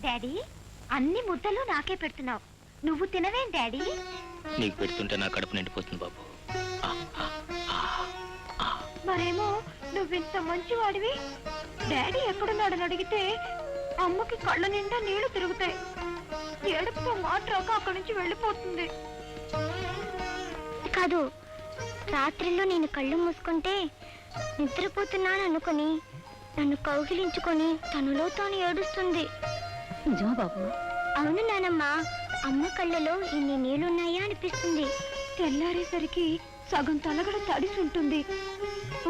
Daddy అన్ని ముద్దలు నాకే పెడుతున్నావు, నువ్వు తినవేం డాడీ? నీకు పెడుతుంటే నా కడుపు నిండిపోతుంది బాబు. మరేమో నువ్వింత మంచివాడివి డాడీ ఎక్కడున్నాడని అడిగితే అమ్మకి కళ్ళ నిండా నీళ్లు తిరుగుతాయి, ఏడుపుతో మాట్లాక అక్కడి నుంచి వెళ్ళిపోతుంది. కాదు, రాత్రిలో నేను కళ్ళు మూసుకుంటే నిద్రపోతున్నాను అనుకుని నన్ను కౌగిలించుకొని తనలో తాను ఏడుస్తుంది. నిజమా బాబు? అవును నానమ్మ, అమ్మ కళ్ళలో ఇన్ని నీళ్లున్నాయా అనిపిస్తుంది. తెల్లారేసరికి సగం తలగడ తడిసి ఉంటుంది.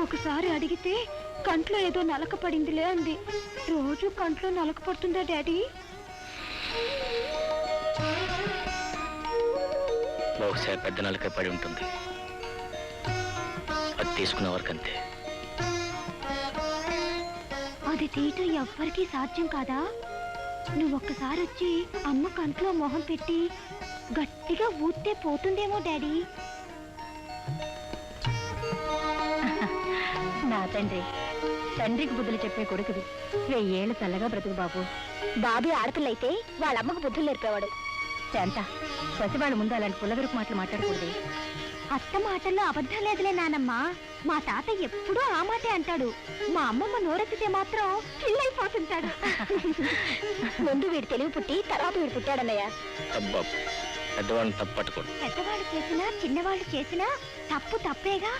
ఒకసారి అడిగితే కంట్లో ఏదో నలక పడిందిలే అంది. రోజు కంట్లో నలక పడుతుందా డాడీ? బహుశా పెద్ద నలక పడి ఉంటుంది, అది తీసుకున్న వరకంతే. అది తీయటం ఎవ్వరికీ సాధ్యం కాదా? నువ్వొక్కసారి వచ్చి అమ్మ కంట్లో మొహం పెట్టి గట్టిగా ఊస్తే పోతుందేమో డాడీ. నా తండ్రి, తండ్రికి బుద్ధులు చెప్పే కొడుకువి, 1000 ఏళ్ళు చల్లగా బ్రతుకు బాబు. బాబీ ఆడపిల్లయితే వాళ్ళ అమ్మకు బుద్ధులు నేర్పేవాడు. శాంత, పసివాళ్ళ ముందు అలాంటి పుల్లగరుపు మాటలు మాట్లాడకూడదు. అత్త మాటల్లో అబద్ధం లేదులే నానమ్మ, మా తాత ఎప్పుడూ ఆ మాటే అంటాడు. మా అమ్మమ్మ నోరెత్తితే మాత్రం చిల్లైపోతుంటాడు. ముందు వీడు తెలివి పుట్టి తర్వాత వీడు పుట్టాడన్నయ్య. పెద్దవాళ్ళని తప్పు పట్టుకోండి. పెద్దవాళ్ళు చేసినా చిన్నవాళ్ళు చేసినా తప్పు తప్పేగా.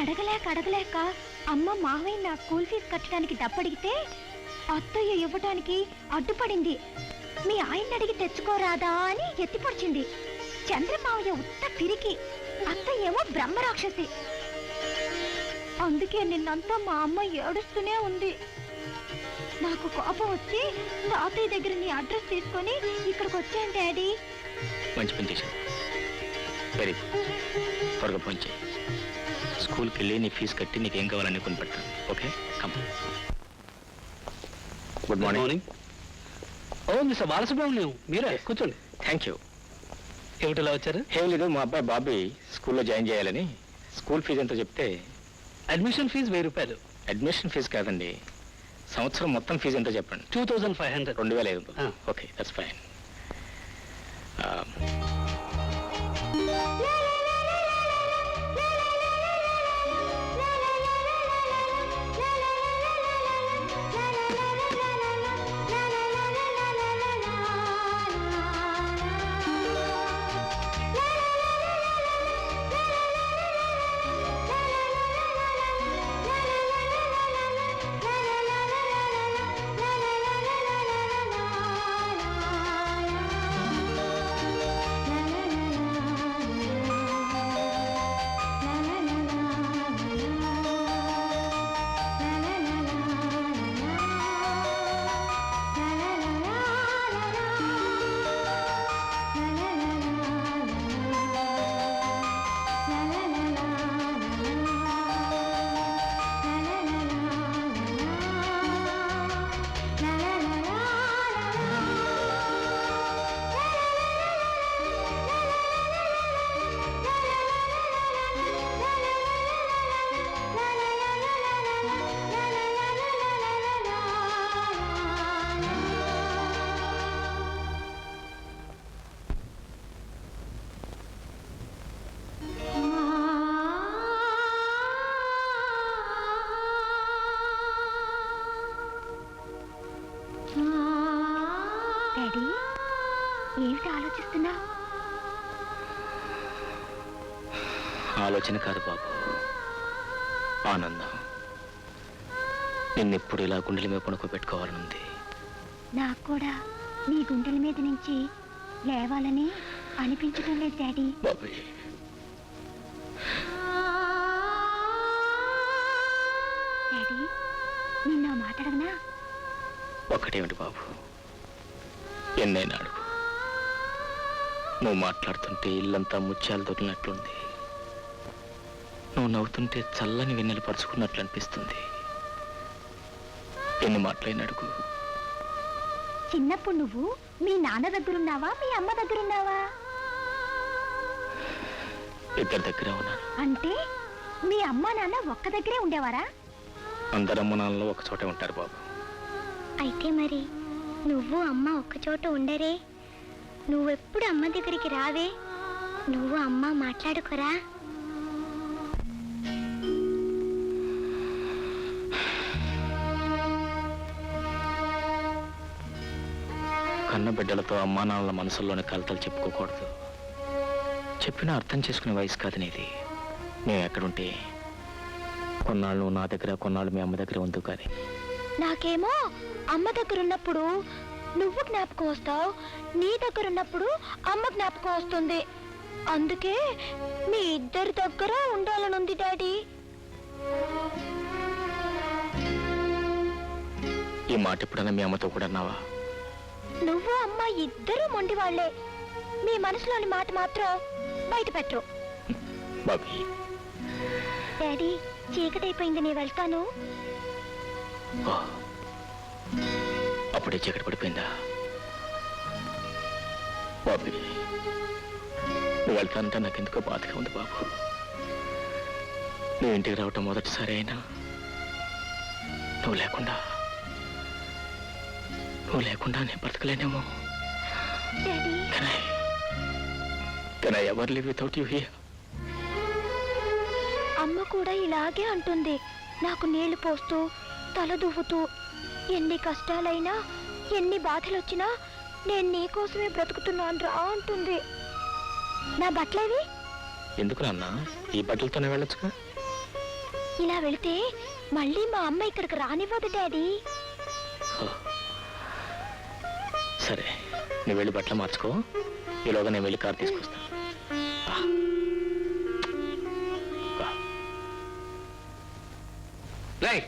అడగలేక అమ్మ మావయ్య నా స్కూల్ ఫీజు కట్టడానికి డబ్బడిగితే అత్తయ్య ఇవ్వటానికి అడ్డుపడింది. మీ ఆయన్ని అడిగి తెచ్చుకోరాదా అని ఎత్తిపొడిచింది. చంద్రమావయ్య ఉత్త పిరికి, అత్తయ్య ఏమో బ్రహ్మరాక్షసి. అందుకే నిన్నంతా మా అమ్మ ఏడుస్తూనే ఉంది. నాకు కోపం వచ్చి తాతయ్య దగ్గర నీ అడ్రస్ తీసుకొని ఇక్కడికి వచ్చాను డాడీ. మంచి పని చేశాను. వెరీ త్వరగా ఫోన్ చేయి. స్కూల్కి వెళ్ళి నీ ఫీజు కట్టి నీకేం కావాలని కొని పెడతాను. Okay, come. Good morning. ఓ మిస్టర్ బాలసుబ్రహ్మణ్యం, మీరే కూర్చోండి. Thank you. ఏమిటిలా వచ్చారు? ఏం లేదు, మా అబ్బాయి బాబీ స్కూల్లో జాయిన్ చేయాలని. స్కూల్ ఫీజు ఎంతో చెప్తే. అడ్మిషన్ ఫీజు 1000 రూపాయలు. అడ్మిషన్ ఫీజు కాదండి, సంవత్సరం మొత్తం ఫీజు ఎంతో చెప్పండి. 2500. 2500. Okay, that's fine. ఏమిటి ఆలోచిస్తున్నా? ఆలోచన కాదు బాబు, ఆనందం. నిన్నెప్పుడు ఇలా గుండెల మీద పడుకోబెట్టుకోవాలనుంది. నాకు కూడా నీ గుండెల మీద నుంచి లేవాలని అనిపించడం లేదు డాడీ. బాబు, డాడీ, నిన్న మాట్లాడగనా? ఒక్కటేమిటి బాబు, ఎన్నైనా అడుగు. నువ్వు మాట్లాడుతుంటే ఇల్లంతా ముత్యాలు దొరికినట్లుంది. నువ్వు నవ్వుతుంటే చల్లని వెన్నెలు పరుచుకున్నట్లు అనిపిస్తుంది. ఎన్ని మాటలైన అడుగు. చిన్నప్పుడు నువ్వు మీ నాన్న దగ్గరున్నావా, మీ అమ్మ దగ్గరున్నావా? ఇద్దరి దగ్గర ఉన్నాను. అంటే మీ అమ్మ నాన్న ఒక్క దగ్గరే ఉండేవారా? అందరమ్మ నాన్నలు ఒక చోటే ఉంటారు బాబు. అయితే మరి నువ్వు అమ్మ ఒక్కచోట ఉండరే. నువ్వెప్పుడు అమ్మ దగ్గరికి రావే. నువ్వు అమ్మ మాట్లాడుకోరా. కన్న బిడ్డలతో అమ్మా నాన్నల మనసుల్లోని కలతలు చెప్పుకోకూడదు. చెప్పినా అర్థం చేసుకునే వయసు కాదు నీది. మేము ఎక్కడుంటే కొన్నాళ్ళు నా దగ్గర, కొన్నాళ్ళు మీ అమ్మ దగ్గర ఉందు. కానీ నాకేమో అమ్మ దగ్గర ఉన్నప్పుడు నువ్వు జ్ఞాపకం వస్తావు, నీ దగ్గర ఉన్నప్పుడు అమ్మ జ్ఞాపకం వస్తుంది. అందుకే మీ ఇద్దరి దగ్గర ఉండాలనుంది డాడీ. ఈ మాట ఎప్పుడైనా మీ అమ్మతో కూడా అన్నావా? నువ్వు అమ్మ ఇద్దరు మొండి వాళ్లే. మీ మనసులోని మాట మాత్రం బయట పెట్టరు. బాబీ, డాడీ చీకటైపోయింది, నేను వెళ్తాను. ఓ, అప్పుడే చీకటి పడిపోయిందా? బాబీ, నువ్వు వెళ్తానంటే నాకు ఎందుకో బాధగా ఉంది బాబు. నువ్వు ఇంటికి రావటం మొదటిసారి అయినా నువ్వు లేకుండా నేను బ్రతకలేనేమో. Daddy Can I ever live without you here? అమ్మ కూడా ఇలాగే అంటుంది. నాకు నీళ్లు పోస్తూ తల దువ్వుతూ, ఎన్ని కష్టాలైనా ఎన్ని బాధలు వచ్చినా నేను నీకోసమే బ్రతుకుతున్నాను రా అంటుంది. నా బట్టలేవి? ఎందుకు నాన్న, ఈ బట్టలతోనే వెళ్ళొచ్చుగా. ఇలా వెళితే మళ్ళీ మా అమ్మ ఇక్కడికి రానివ్వదు డాడీ. ఓ, సరే, నువ్వు వెళ్ళి బట్టలు మార్చుకో. ఈలోగా నేను వెళ్ళి కారు తీసుకొస్తాను. రైట్